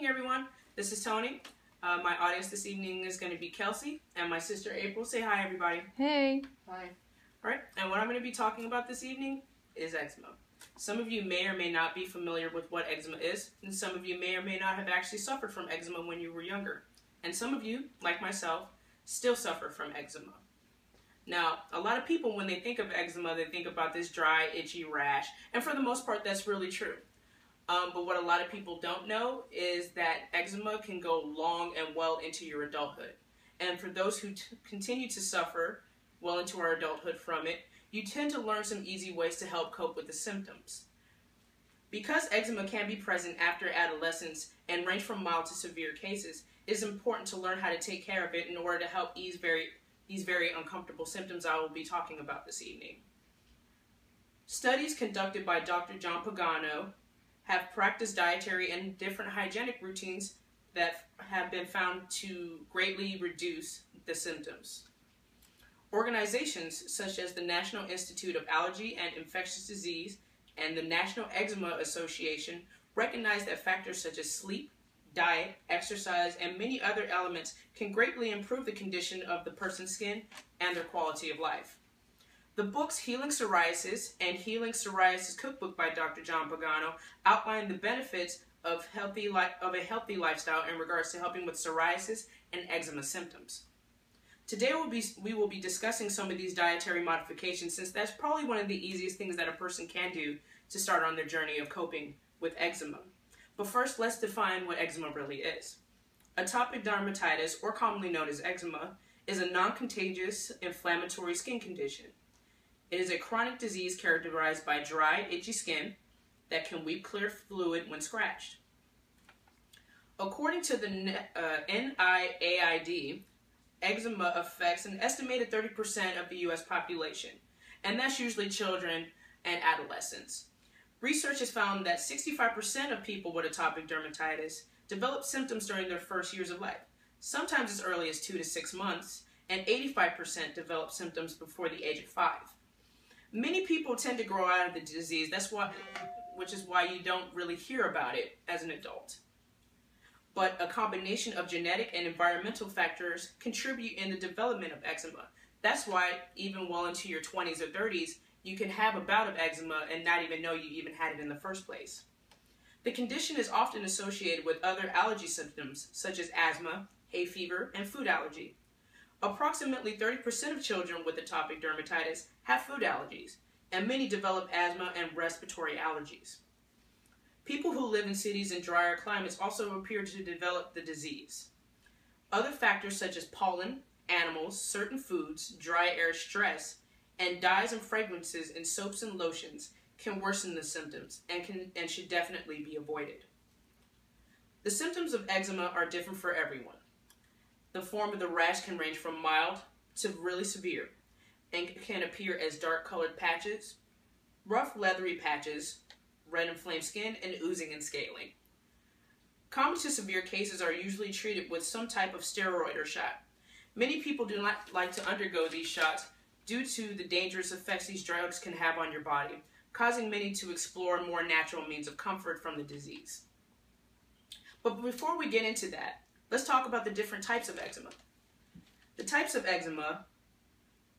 evening, everyone. This is Tony. My audience this evening is going to be Kelsey and my sister April. Say hi, everybody. Hey. Hi. All right, and what I'm going to be talking about this evening is eczema. Some of you may or may not be familiar with what eczema is, and some of you may or may not have actually suffered from eczema when you were younger. And some of you, like myself, still suffer from eczema. Now, a lot of people, when they think of eczema, they think about this dry, itchy rash, and for the most part, that's really true. But what a lot of people don't know is that eczema can go long and well into your adulthood. And for those who continue to suffer well into our adulthood from it, you tend to learn some easy ways to help cope with the symptoms. Because eczema can be present after adolescence and range from mild to severe cases, it is important to learn how to take care of it in order to help ease these very uncomfortable symptoms I will be talking about this evening. Studies conducted by Dr. John Pagano have practiced dietary and different hygienic routines that have been found to greatly reduce the symptoms. Organizations such as the National Institute of Allergy and Infectious Disease and the National Eczema Association recognize that factors such as sleep, diet, exercise, and many other elements can greatly improve the condition of the person's skin and their quality of life. The books Healing Psoriasis and Healing Psoriasis Cookbook by Dr. John Pagano outline the benefits of a healthy lifestyle in regards to helping with psoriasis and eczema symptoms. Today we will be discussing some of these dietary modifications, since that's probably one of the easiest things that a person can do to start on their journey of coping with eczema. But first, let's define what eczema really is. Atopic dermatitis, or commonly known as eczema, is a non-contagious inflammatory skin condition. It is a chronic disease characterized by dry, itchy skin that can weep clear fluid when scratched. According to the NIAID, eczema affects an estimated 30% of the U.S. population, and that's usually children and adolescents. Research has found that 65% of people with atopic dermatitis develop symptoms during their first years of life, sometimes as early as 2 to 6 months, and 85% develop symptoms before the age of 5. Many people tend to grow out of the disease, which is why you don't really hear about it as an adult. But a combination of genetic and environmental factors contribute in the development of eczema. That's why even well into your 20s or 30s, you can have a bout of eczema and not even know you even had it in the first place. The condition is often associated with other allergy symptoms such as asthma, hay fever, and food allergy. Approximately 30% of children with atopic dermatitis have food allergies, and many develop asthma and respiratory allergies. People who live in cities and drier climates also appear to develop the disease. Other factors such as pollen, animals, certain foods, dry air stress, and dyes and fragrances in soaps and lotions can worsen the symptoms and should definitely be avoided. The symptoms of eczema are different for everyone. The form of the rash can range from mild to really severe and can appear as dark-colored patches, rough leathery patches, red inflamed skin, and oozing and scaling. Common to severe cases are usually treated with some type of steroid or shot. Many people do not like to undergo these shots due to the dangerous effects these drugs can have on your body, causing many to explore more natural means of comfort from the disease. But before we get into that, let's talk about the different types of eczema. The types of eczema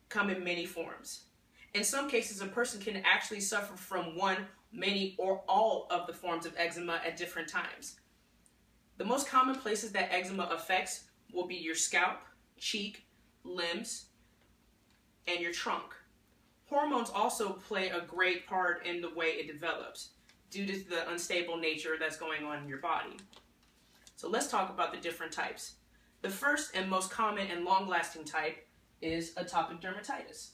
come in many forms. In some cases, a person can actually suffer from one, many, or all of the forms of eczema at different times. The most common places that eczema affects will be your scalp, cheek, limbs, and your trunk. Hormones also play a great part in the way it develops due to the unstable nature that's going on in your body. So let's talk about the different types. The first and most common and long-lasting type is atopic dermatitis.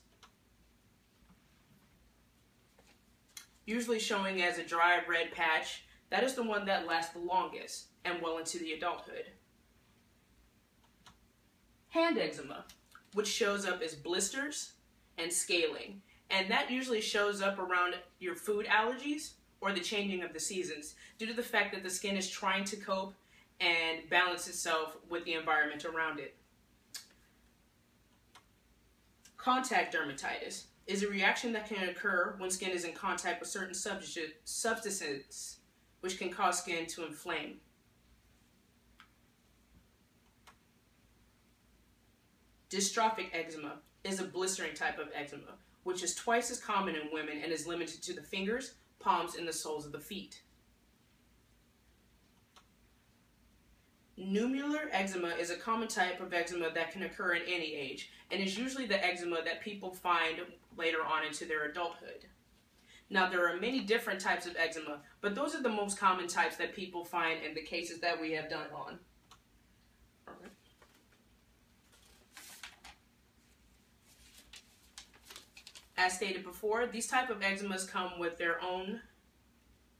Usually showing as a dry red patch, that is the one that lasts the longest and well into the adulthood. Hand eczema, which shows up as blisters and scaling, and that usually shows up around your food allergies or the changing of the seasons due to the fact that the skin is trying to cope and balance itself with the environment around it. Contact dermatitis is a reaction that can occur when skin is in contact with certain substances, which can cause skin to inflame. Dystrophic eczema is a blistering type of eczema, which is twice as common in women and is limited to the fingers, palms, and the soles of the feet. Nummular eczema is a common type of eczema that can occur at any age, and is usually the eczema that people find later on into their adulthood. Now, there are many different types of eczema, but those are the most common types that people find in the cases that we have done on. As stated before, these type of eczemas come with their own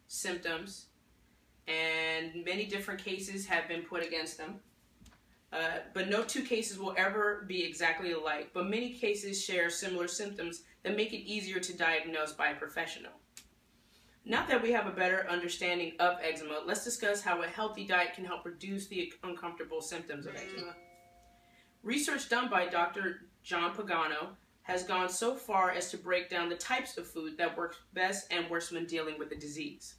symptoms, and many different cases have been put against them. But no two cases will ever be exactly alike, but many cases share similar symptoms that make it easier to diagnose by a professional. Now that we have a better understanding of eczema, let's discuss how a healthy diet can help reduce the uncomfortable symptoms of eczema. Research done by Dr. John Pagano has gone so far as to break down the types of food that work best and worst when dealing with the disease.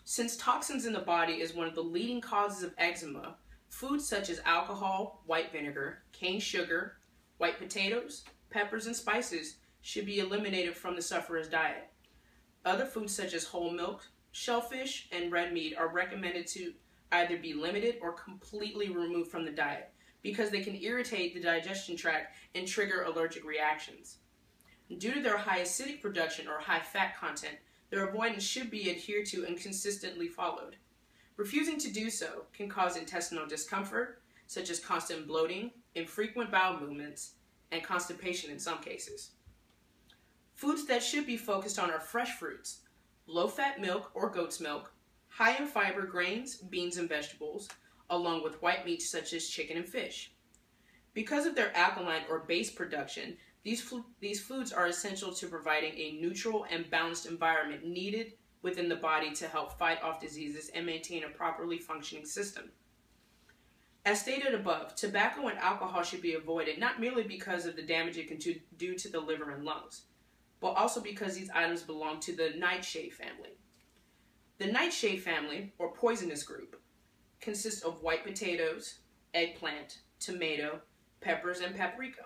Since toxins in the body is one of the leading causes of eczema, foods such as alcohol, white vinegar, cane sugar, white potatoes, peppers, and spices should be eliminated from the sufferer's diet. Other foods such as whole milk, shellfish, and red meat are recommended to either be limited or completely removed from the diet because they can irritate the digestion tract and trigger allergic reactions. Due to their high acidic production or high fat content, their avoidance should be adhered to and consistently followed. Refusing to do so can cause intestinal discomfort, such as constant bloating, infrequent bowel movements, and constipation in some cases. Foods that should be focused on are fresh fruits, low-fat milk or goat's milk, high in fiber grains, beans, and vegetables, along with white meats such as chicken and fish. Because of their alkaline or base production, these foods are essential to providing a neutral and balanced environment needed within the body to help fight off diseases and maintain a properly functioning system. As stated above, tobacco and alcohol should be avoided not merely because of the damage it can do to the liver and lungs, but also because these items belong to the nightshade family. The nightshade family, or poisonous group, consists of white potatoes, eggplant, tomato, peppers, and paprika.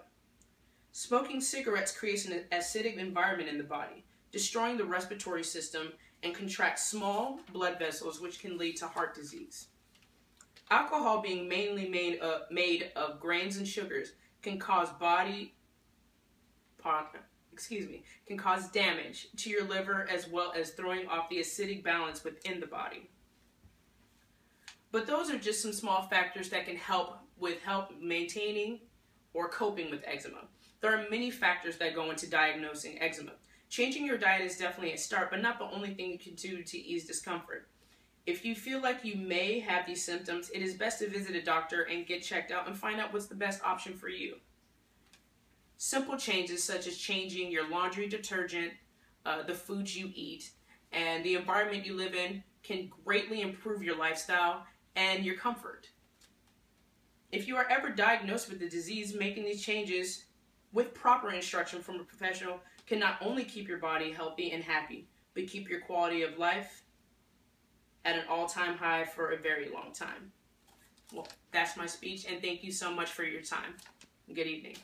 Smoking cigarettes creates an acidic environment in the body, destroying the respiratory system and contracts small blood vessels, which can lead to heart disease. Alcohol, being mainly made of grains and sugars, can cause damage to your liver as well as throwing off the acidic balance within the body. But those are just some small factors that can help maintaining or coping with eczema. There are many factors that go into diagnosing eczema. Changing your diet is definitely a start, but not the only thing you can do to ease discomfort. If you feel like you may have these symptoms, it is best to visit a doctor and get checked out and find out what's the best option for you. Simple changes such as changing your laundry detergent, the foods you eat, and the environment you live in can greatly improve your lifestyle and your comfort. If you are ever diagnosed with the disease, making these changes with proper instruction from a professional can not only keep your body healthy and happy, but keep your quality of life at an all-time high for a very long time. Well, that's my speech, and thank you so much for your time. Good evening.